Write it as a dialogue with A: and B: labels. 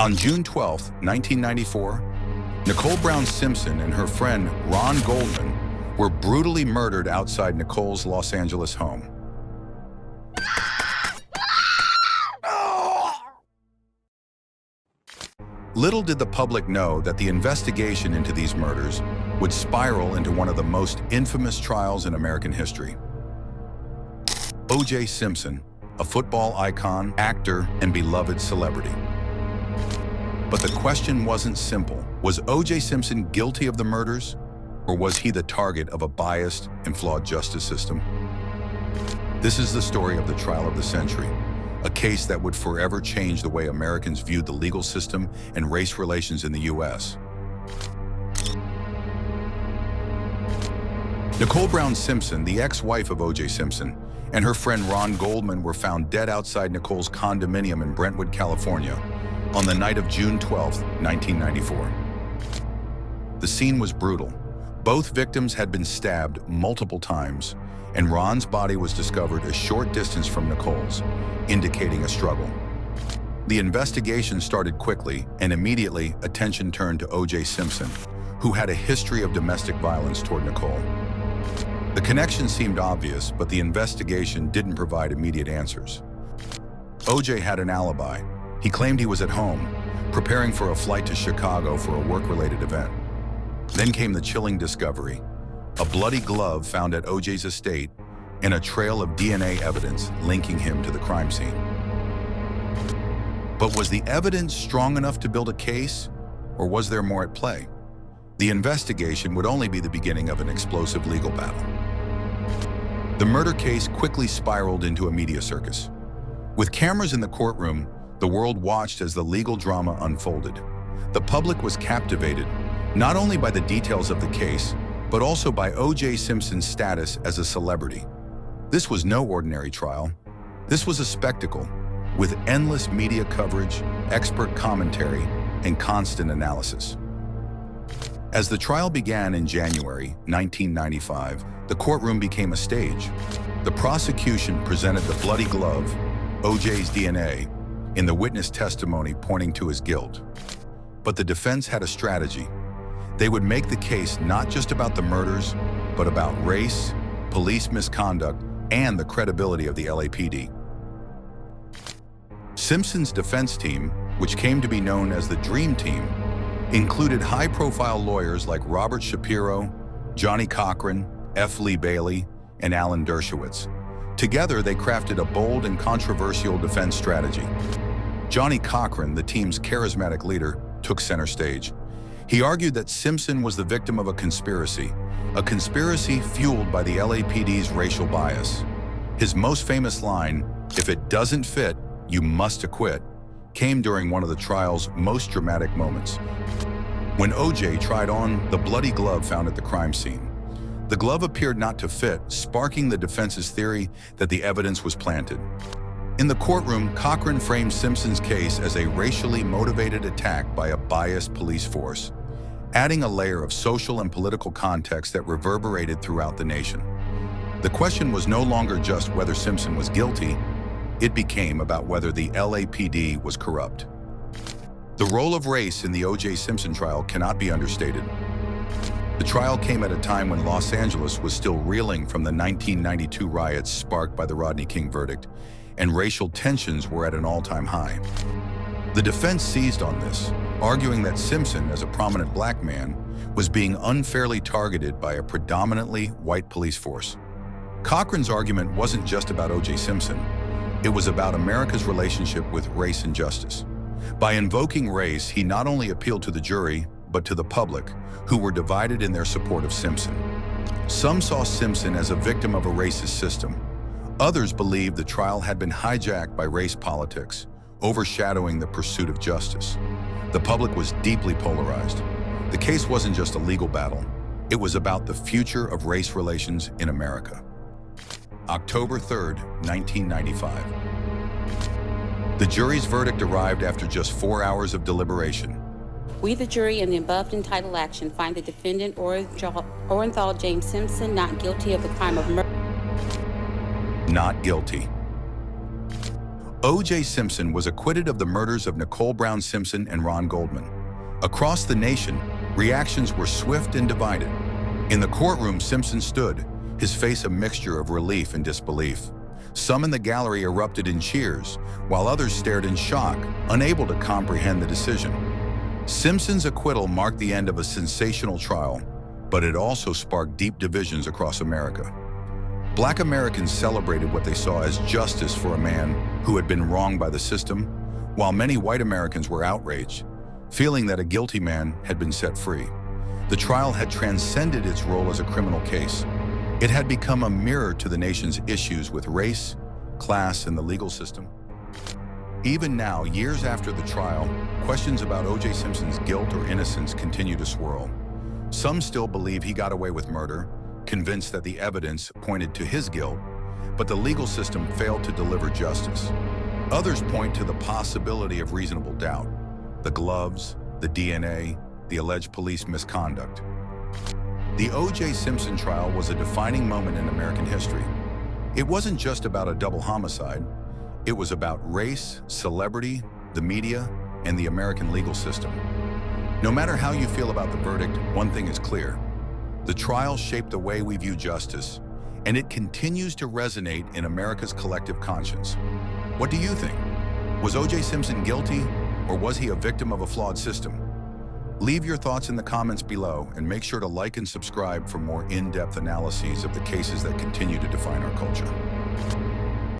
A: On June 12, 1994, Nicole Brown Simpson and her friend Ron Goldman were brutally murdered outside Nicole's Los Angeles home. Little did the public know that the investigation into these murders would spiral into one of the most infamous trials in American history. O.J. Simpson, a football icon, actor, and beloved celebrity. But the question wasn't simple. Was O.J. Simpson guilty of the murders, or was he the target of a biased and flawed justice system? This is the story of the trial of the century, a case that would forever change the way Americans viewed the legal system and race relations in the U.S. Nicole Brown Simpson, the ex-wife of O.J. Simpson, and her friend Ron Goldman were found dead outside Nicole's condominium in Brentwood, California, on the night of June 12, 1994. The scene was brutal. Both victims had been stabbed multiple times, and Ron's body was discovered a short distance from Nicole's, indicating a struggle. The investigation started quickly, and immediately attention turned to O.J. Simpson, who had a history of domestic violence toward Nicole. The connection seemed obvious, but the investigation didn't provide immediate answers. O.J. had an alibi. He claimed he was at home, preparing for a flight to Chicago for a work-related event. Then came the chilling discovery: a bloody glove found at O.J.'s estate and a trail of DNA evidence linking him to the crime scene. But was the evidence strong enough to build a case, or was there more at play? The investigation would only be the beginning of an explosive legal battle. The murder case quickly spiraled into a media circus. With cameras in the courtroom, the world watched as the legal drama unfolded. The public was captivated, not only by the details of the case, but also by O.J. Simpson's status as a celebrity. This was no ordinary trial. This was a spectacle, with endless media coverage, expert commentary, and constant analysis. As the trial began in January 1995, the courtroom became a stage. The prosecution presented the bloody glove, O.J.'s DNA, in the witness testimony pointing to his guilt. But the defense had a strategy. They would make the case not just about the murders, but about race, police misconduct, and the credibility of the LAPD. Simpson's defense team, which came to be known as the Dream Team, included high-profile lawyers like Robert Shapiro, Johnny Cochran, F. Lee Bailey, and Alan Dershowitz. Together, they crafted a bold and controversial defense strategy. Johnny Cochran, the team's charismatic leader, took center stage. He argued that Simpson was the victim of a conspiracy fueled by the LAPD's racial bias. His most famous line, "If it doesn't fit, you must acquit," came during one of the trial's most dramatic moments, when O.J. tried on the bloody glove found at the crime scene. The glove appeared not to fit, sparking the defense's theory that the evidence was planted. In the courtroom, Cochran framed Simpson's case as a racially motivated attack by a biased police force, adding a layer of social and political context that reverberated throughout the nation. The question was no longer just whether Simpson was guilty, it became about whether the LAPD was corrupt. The role of race in the O.J. Simpson trial cannot be understated. The trial came at a time when Los Angeles was still reeling from the 1992 riots sparked by the Rodney King verdict, and racial tensions were at an all-time high. The defense seized on this, arguing that Simpson, as a prominent black man, was being unfairly targeted by a predominantly white police force. Cochran's argument wasn't just about O.J. Simpson. It was about America's relationship with race and justice. By invoking race, he not only appealed to the jury, but to the public, who were divided in their support of Simpson. Some saw Simpson as a victim of a racist system. Others believed the trial had been hijacked by race politics, overshadowing the pursuit of justice. The public was deeply polarized. The case wasn't just a legal battle. It was about the future of race relations in America. October 3rd, 1995. The jury's verdict arrived after just 4 hours of deliberation.
B: We, the jury, in the above entitled action, find the defendant, Orenthal James Simpson, not guilty of the crime of murder.
A: Not guilty. O.J. Simpson was acquitted of the murders of Nicole Brown Simpson and Ron Goldman. Across the nation, reactions were swift and divided. In the courtroom, Simpson stood, his face a mixture of relief and disbelief. Some in the gallery erupted in cheers, while others stared in shock, unable to comprehend the decision. Simpson's acquittal marked the end of a sensational trial, but it also sparked deep divisions across America. Black Americans celebrated what they saw as justice for a man who had been wronged by the system, while many white Americans were outraged, feeling that a guilty man had been set free. The trial had transcended its role as a criminal case. It had become a mirror to the nation's issues with race, class, and the legal system. Even now, years after the trial, questions about O.J. Simpson's guilt or innocence continue to swirl. Some still believe he got away with murder, convinced that the evidence pointed to his guilt, but the legal system failed to deliver justice. Others point to the possibility of reasonable doubt: the gloves, the DNA, the alleged police misconduct. The O.J. Simpson trial was a defining moment in American history. It wasn't just about a double homicide. It was about race, celebrity, the media, and the American legal system. No matter how you feel about the verdict, one thing is clear. The trial shaped the way we view justice, and it continues to resonate in America's collective conscience. What do you think? Was O.J. Simpson guilty, or was he a victim of a flawed system? Leave your thoughts in the comments below, and make sure to like and subscribe for more in-depth analyses of the cases that continue to define our culture.